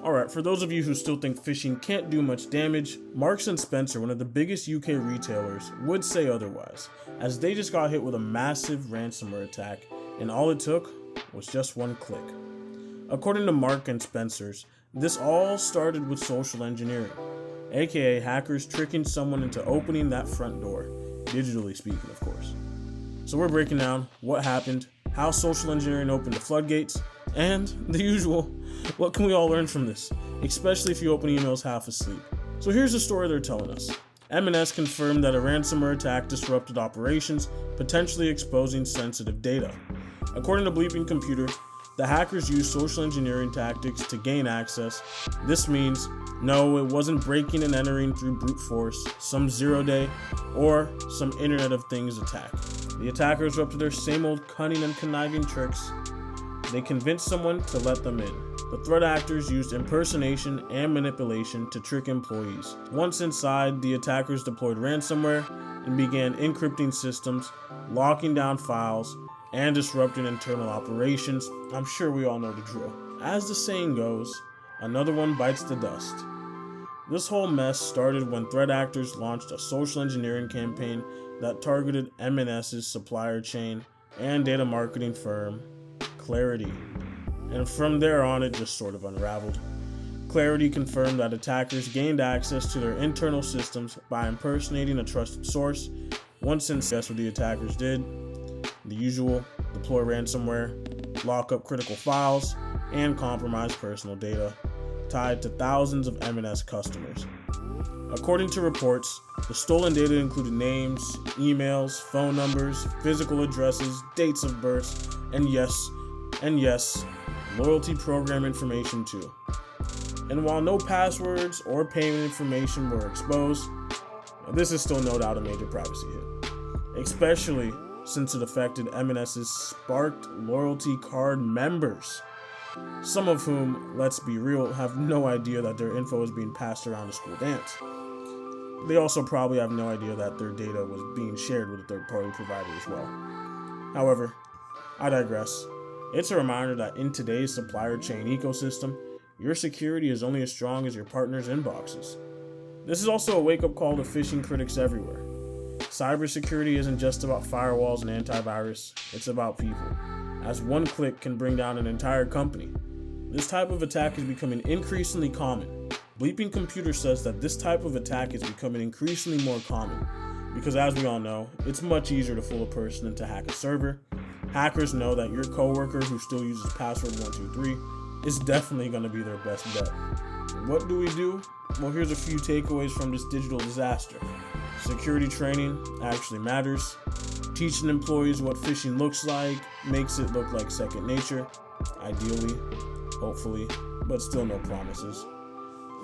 Alright, for those of you who still think phishing can't do much damage, Marks & Spencer, one of the biggest UK retailers, would say otherwise, as they just got hit with a massive ransomware attack, and all it took was just one click. According to Marks & Spencer's, this all started with social engineering, aka hackers tricking someone into opening that front door, digitally speaking of course. So we're breaking down what happened, how social engineering opened the floodgates, and the usual, what can we all learn from this, especially if you open emails half asleep. So here's the story they're telling us. M&S confirmed that a ransomware attack disrupted operations, potentially exposing sensitive data. According to Bleeping Computer, the hackers used social engineering tactics to gain access. This means, no, it wasn't breaking and entering through brute force, some zero-day, or some Internet of Things attack. The attackers were up to their same old cunning and conniving tricks. They convinced someone to let them in. The threat actors used impersonation and manipulation to trick employees. Once inside, the attackers deployed ransomware and began encrypting systems, locking down files, and disrupting internal operations. I'm sure we all know the drill. As the saying goes, another one bites the dust. This whole mess started when threat actors launched a social engineering campaign that targeted M&S's supplier chain and data marketing firm, Clarity. And from there on, it just sort of unraveled. Clarity confirmed that attackers gained access to their internal systems by impersonating a trusted source. Once in, guess what the attackers did? The usual: deploy ransomware, lock up critical files, and compromise personal data tied to thousands of M&S customers. According to reports, the stolen data included names, emails, phone numbers, physical addresses, dates of birth, and yes, loyalty program information too. And while no passwords or payment information were exposed, this is still no doubt a major privacy hit, especially since it affected M&S's Sparked loyalty card members, some of whom, let's be real, have no idea that their info is being passed around the school dance. They also probably have no idea that their data was being shared with a third-party provider as well. However, I digress. It's a reminder that in today's supplier chain ecosystem, your security is only as strong as your partner's inboxes. This is also a wake-up call to phishing critics everywhere. Cybersecurity isn't just about firewalls and antivirus, it's about people, as one click can bring down an entire company. This type of attack is becoming increasingly common. Bleeping Computer says that this type of attack is becoming increasingly more common, because as we all know, it's much easier to fool a person than to hack a server. Hackers know that your coworker who still uses password 123 is definitely going to be their best bet. What do we do? Well, here's a few takeaways from this digital disaster. Security training actually matters. Teaching employees what phishing looks like makes it look like second nature. Ideally, hopefully, but still no promises.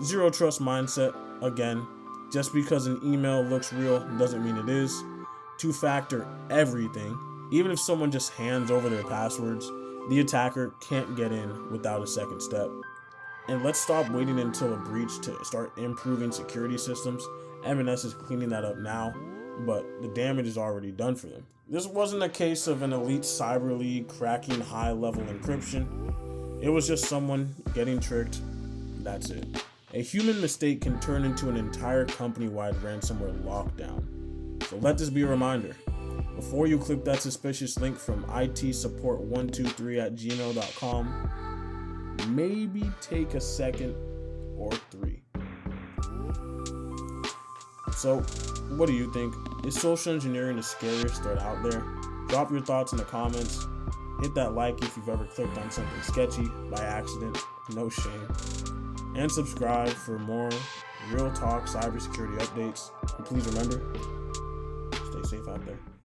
Zero trust mindset. Again, just because an email looks real doesn't mean it is. Two-factor everything. Even if someone just hands over their passwords, the attacker can't get in without a second step. And let's stop waiting until a breach to start improving security systems. M&S is cleaning that up now, but the damage is already done for them. This wasn't a case of an elite cyber league cracking high-level encryption. It was just someone getting tricked. That's it. A human mistake can turn into an entire company-wide ransomware lockdown. So let this be a reminder. Before you click that suspicious link from itsupport123@gmail.com, maybe take a second or three. So, what do you think? Is social engineering the scariest threat out there? Drop your thoughts in the comments. Hit that like if you've ever clicked on something sketchy by accident. No shame. And subscribe for more real talk cybersecurity updates. And please remember, stay safe out there.